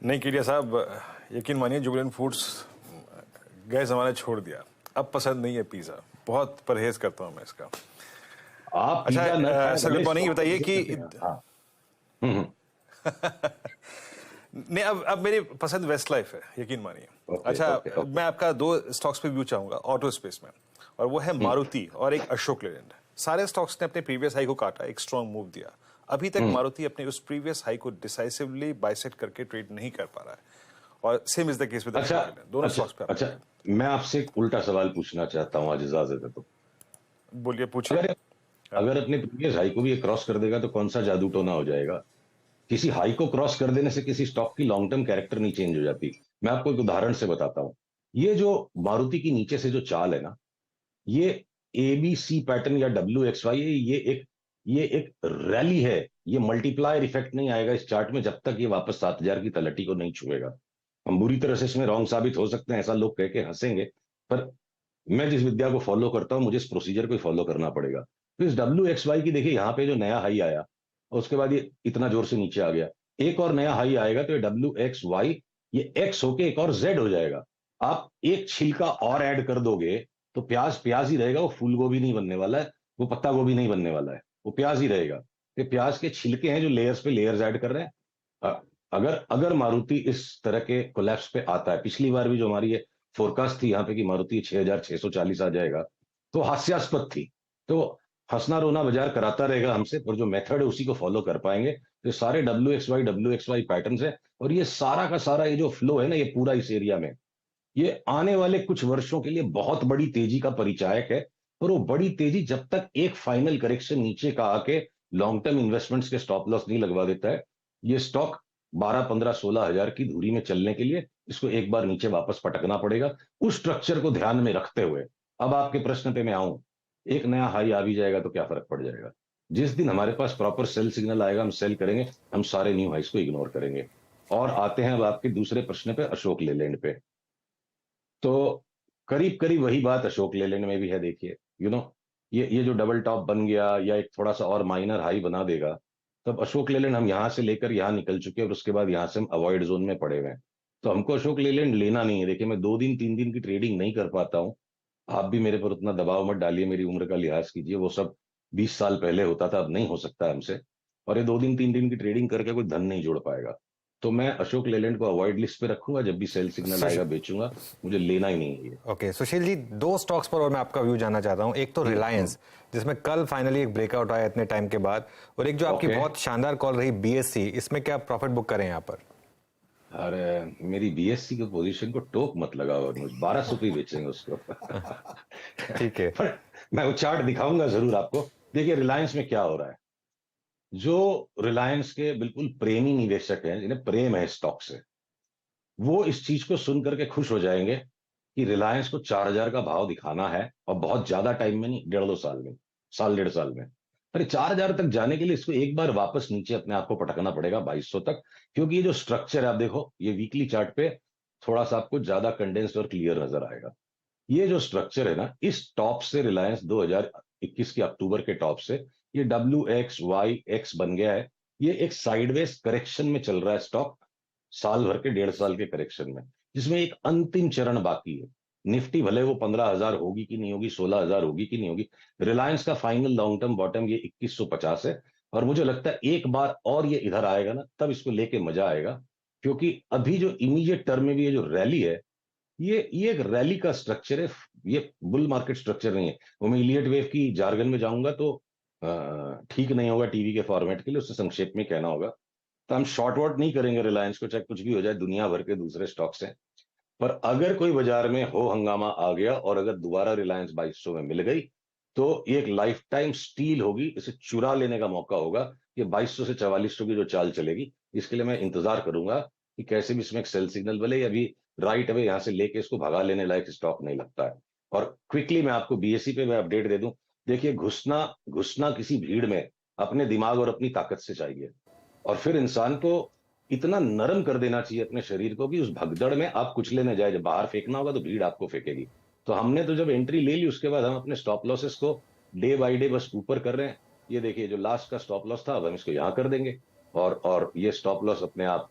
नहीं केडिया साहब, यकीन मानिए जुबिलेंट फूड्स गए ज़माने छोड़ दिया। अब पसंद नहीं है पिज़्ज़ा, बहुत परहेज करता हूँ मैं इसका। आप अच्छा, पिज्जा न खाएं सर गुड भले मॉर्निंग, ये स्टॉक बताइए एक्सिस्ट कि करते हैं। हाँ। हम्म। नहीं, अब मेरी पसंद वेस्ट लाइफ है, यकीन मानिए। ओके अच्छा, ओके ओके। मैं आपका दो स्टॉक्स पे व्यू चाहूंगा ऑटो स्पेस में, और वो है हम्म मारुति और एक अशोक लेलैंड। सारे स्टॉक्स ने अपने प्रीवियस हाई को काटा, एक स्ट्रांग मूव दिया। अभी तक हम्म। मारुति अपने उस प्रीवियस हाई को डिसाइसिवली बाइसेक्ट करके ट्रेड नहीं कर पा रहा है, और same is the case with अच्छा अशोक लेलैंड। दोनों अच्छा स्टॉक्स पे अच्छा। अपने हैं। मैं आपसे एक उल्टा सवाल पूछना चाहता हूं, आज इजाजत है तो। बोलिए, पूछिए। अगर हाँ। अगर अपने प्रीवियस हाई को भी ये क्रॉस कर देगा तो कौन सा जादू टोना हो जाएगा? किसी हाई को क्रॉस कर देने से किसी स्टॉक की लॉन्ग टर्म कैरेक्टर नहीं चेंज हो जाती। मैं आपको एक उदाहरण से बताता हूं। ये जो मारुति की नीचे से जो चाल है ना, ये एबीसी पैटर्न या WXY, ये एक रैली है। ये मल्टीप्लायर इफेक्ट नहीं आएगा इस चार्ट में जब तक ये वापस 7,000 की तलहटी को नहीं छुएगा। हम बुरी तरह से इसमें रॉन्ग साबित हो सकते हैं, ऐसा लोग कह के हंसेंगे, पर मैं जिस विद्या को फॉलो करता हूं मुझे इस प्रोसीजर को ही फॉलो करना पड़ेगा। तो इस WXY की देखिए, यहां पे जो नया हाई आया और उसके बाद ये इतना जोर से नीचे आ गया, एक और नया हाई आएगा तो ये WXY, ये एक्स होके एक और जेड हो जाएगा। आप एक छिलका और ऐड कर दोगे तो प्याज प्याज ही रहेगा, वो फूल गोभी नहीं बनने वाला है, वो पत्ता गोभी नहीं बनने वाला है, वो प्याज ही रहेगा। ये प्याज के छिलके हैं जो लेयर्स पे लेयर्स ऐड कर रहे हैं। अ- अगर अगर मारुति इस तरह के कोलैप्स पे आता है, पिछली बार भी जो हमारी ये फोरकास्ट थी यहाँ पे कि मारुति 6,640 आ जाएगा, तो हास्यास्पद थी। तो हंसना रोना बाजार कराता रहेगा हमसे, पर जो मेथड है उसी को फॉलो कर पाएंगे। तो सारे WXY पैटर्न है, और ये सारा का सारा ये जो फ्लो है ना, ये पूरा इस एरिया में, ये आने वाले कुछ वर्षों के लिए बहुत बड़ी तेजी का परिचायक है। और वो बड़ी तेजी जब तक एक फाइनल करेक्शन नीचे का आके लॉन्ग टर्म इन्वेस्टमेंट्स के स्टॉप लॉस नहीं लगवा देता है, ये स्टॉक 12, 15, 16 हजार की धुरी में चलने के लिए इसको एक बार नीचे वापस पटकना पड़ेगा। उस स्ट्रक्चर को ध्यान में रखते हुए अब आपके प्रश्न पे मैं आऊं, एक नया हाई आ भी जाएगा तो क्या फर्क पड़ जाएगा? जिस दिन हमारे पास प्रॉपर सेल सिग्नल आएगा हम सेल करेंगे, हम सारे न्यू हाइस को इग्नोर करेंगे। और आते हैं अब आपके दूसरे प्रश्न पे, अशोक लेलैंड पे। तो करीब करीब वही बात अशोक लेलैंड में भी है। देखिए, ये जो डबल टॉप बन गया या एक थोड़ा सा और माइनर हाई बना देगा, तब अशोक लेलैंड हम यहां से लेकर यहां निकल चुके हैं और उसके बाद यहां से हम अवॉइड जोन में पड़े हुए हैं। तो हमको अशोक लेलैंड लेना नहीं है। देखिए, मैं 2 दिन 3 दिन की ट्रेडिंग नहीं कर पाता हूं। आप भी मेरे पर उतना दबाव मत डालिए, मेरी उम्र का लिहाज कीजिए, वो सब 20 साल पहले होता था, अब नहीं हो सकता हमसे। और ये 2 दिन 3 दिन की ट्रेडिंग करके कोई धन नहीं जोड़ पाएगा। तो मैं अशोक लेलैंड को अवॉइड लिस्ट पे रखूंगा, जब भी सेल सिग्नल आएगा बेचूंगा। मुझे लेना ही नहीं है ये। ओके, सुशील जी, दो स्टॉक्स पर और मैं आपका व्यू जानना चाहता हूं। एक तो रिलायंस, जिसमें कल फाइनली एक ब्रेकआउट आया इतने टाइम के बाद, और एक जो आपकी ओके। बहुत शानदार कॉल रही BSC, इसमें क्या प्रॉफिट बुक करें यहां पर? अरे, मेरी BSC की पोजीशन को टोक मत लगाओ, और मुझे 1200 पे ही बेचेंगे उसको। ठीक है। पर मैं वो चार्ट दिखाऊंगा जरूर आपको। देखिए रिलायंस में क्या हो रहा है। जो रिलायंस के बिल्कुल प्रेमी निवेशक हैं, जिन्हें प्रेम है स्टॉक से, वो इस चीज को सुन करके खुश हो जाएंगे कि रिलायंस को 4,000 का भाव दिखाना है, और बहुत ज्यादा टाइम में नहीं, 1.5-2 साल में, साल 1.5 साल में। अरे 4,000 तक जाने के लिए इसको एक बार वापस नीचे अपने आप को पटकना पड़ेगा 2,200 तक। क्योंकि ये जो स्ट्रक्चर है, आप देखो ये वीकली चार्ट पे थोड़ा सा आपको ज्यादा कंडेंस्ड और क्लियर नजर आएगा। ये जो स्ट्रक्चर है ना, इस टॉप से रिलायंस 2021 के अक्टूबर के टॉप से ये WXYX बन गया है। ये एक साइडवेज करेक्शन में चल रहा है स्टॉक, साल भर के 1.5 साल के करेक्शन में, जिसमें एक अंतिम चरण बाकी है। निफ्टी भले वो 15,000 होगी कि नहीं होगी, 16,000 होगी कि नहीं होगी, रिलायंस का फाइनल लॉन्ग टर्म बॉटम ये 2150 है। और मुझे लगता है एक बार और ये इधर आएगा ना, तब इसको लेके मजा आएगा। क्योंकि अभी जो इमीडिएट टर्म में भी ये जो रैली है, ये एक रैली का स्ट्रक्चर है, ये बुल मार्केट स्ट्रक्चर नहीं है। वो मैं इलियट वेव की जार्गन में जाऊंगा तो ठीक नहीं होगा टीवी के फॉर्मेट के लिए, उससे संक्षेप में कहना होगा। तो हम शॉर्ट वॉट नहीं करेंगे रिलायंस को, चाहे कुछ भी हो जाए, दुनिया भर के दूसरे स्टॉक्स हैं। पर अगर कोई बाजार में हो हंगामा आ गया और अगर दोबारा रिलायंस 2,200 में मिल गई, तो ये एक लाइफ टाइम स्टील होगी, इसे चुरा लेने का मौका होगा। ये 2,200 से 4,400 की जो चाल चलेगी, इसके लिए मैं इंतजार करूंगा कि कैसे भी इसमें एक सेल सिग्नल बले, या अभी राइट अवे यहां से लेके इसको भगा लेने लायक स्टॉक नहीं लगता है। और क्विकली मैं आपको BSE पे मैं अपडेट दे दूं। देखिए, घुसना घुसना किसी भीड़ में अपने दिमाग और अपनी ताकत से चाहिए, और फिर इंसान को इतना नरम कर देना चाहिए अपने शरीर को कि उस भगदड़ में आप कुछ लेने जाए, जब बाहर फेंकना होगा तो भीड़ आपको फेंकेगी। तो हमने तो जब एंट्री ले ली, उसके बाद हम अपने स्टॉप लॉसेस को डे बाय डे बस ऊपर कर रहे हैं। ये देखिए, जो लास्ट का स्टॉप लॉस था अब हम इसको यहां कर देंगे, और ये स्टॉप लॉस अपने आप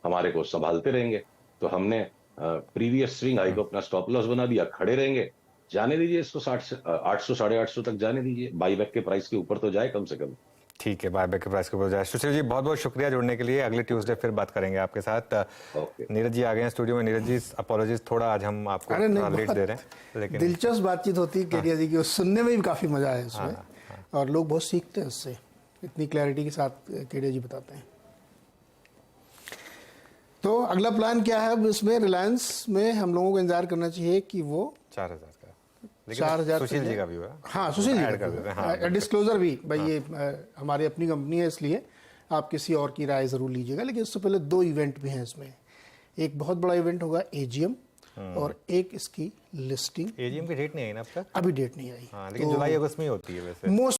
हमारे को संभालते रहेंगे। तो हमने प्रीवियस स्विंग हाई को अपना स्टॉप लॉस बना दिया, खड़े रहेंगे, जाने दीजिए इसको 800 850 तक जाने दीजिए, बाईबैक के प्राइस के ऊपर तो जाए कम से कम। ठीक है, बायबैक के प्राइस के ऊपर जाए। सुशील जी बहुत बहुत शुक्रिया जुड़ने के लिए, अगले ट्यूसडे फिर बात करेंगे आपके साथ। ओके। नीरज जी आ गए हैं स्टूडियो में। नीरज जी अपॉलॉजीज, थोड़ा आज हम आपको अरे नहीं, लेट बहुत दे रहे हैं, लेकिन दिलचस्प बातचीत होती है केडिया जी की, सुनने में भी काफी मजा आया इसमें, और लोग बहुत सीखते हैं उससे, इतनी क्लैरिटी के साथ केडिया जी बताते हैं। तो अगला प्लान क्या है अब इसमें? रिलायंस में हम लोगों को इंतजार करना चाहिए कि वो 4000 का, 4000 सुशील जी का भी हुआ। हाँ, सुशील जी ऐड कर देते हैं, हाँ। डिस्क्लोजर भी भाई, ये हमारी अपनी कंपनी है, इसलिए आप किसी और की राय जरूर लीजिएगा। लेकिन उससे पहले 2 इवेंट भी हैं इसमें। एक बहुत बड़ा इवेंट होगा एजीएम, और एक इसकी लिस्टिंग। एजीएम की डेट नहीं आई ना अब तक? अभी डेट नहीं आई, हाँ, लेकिन जुलाई अगस्त में ही होती है वैसे। मोस्ट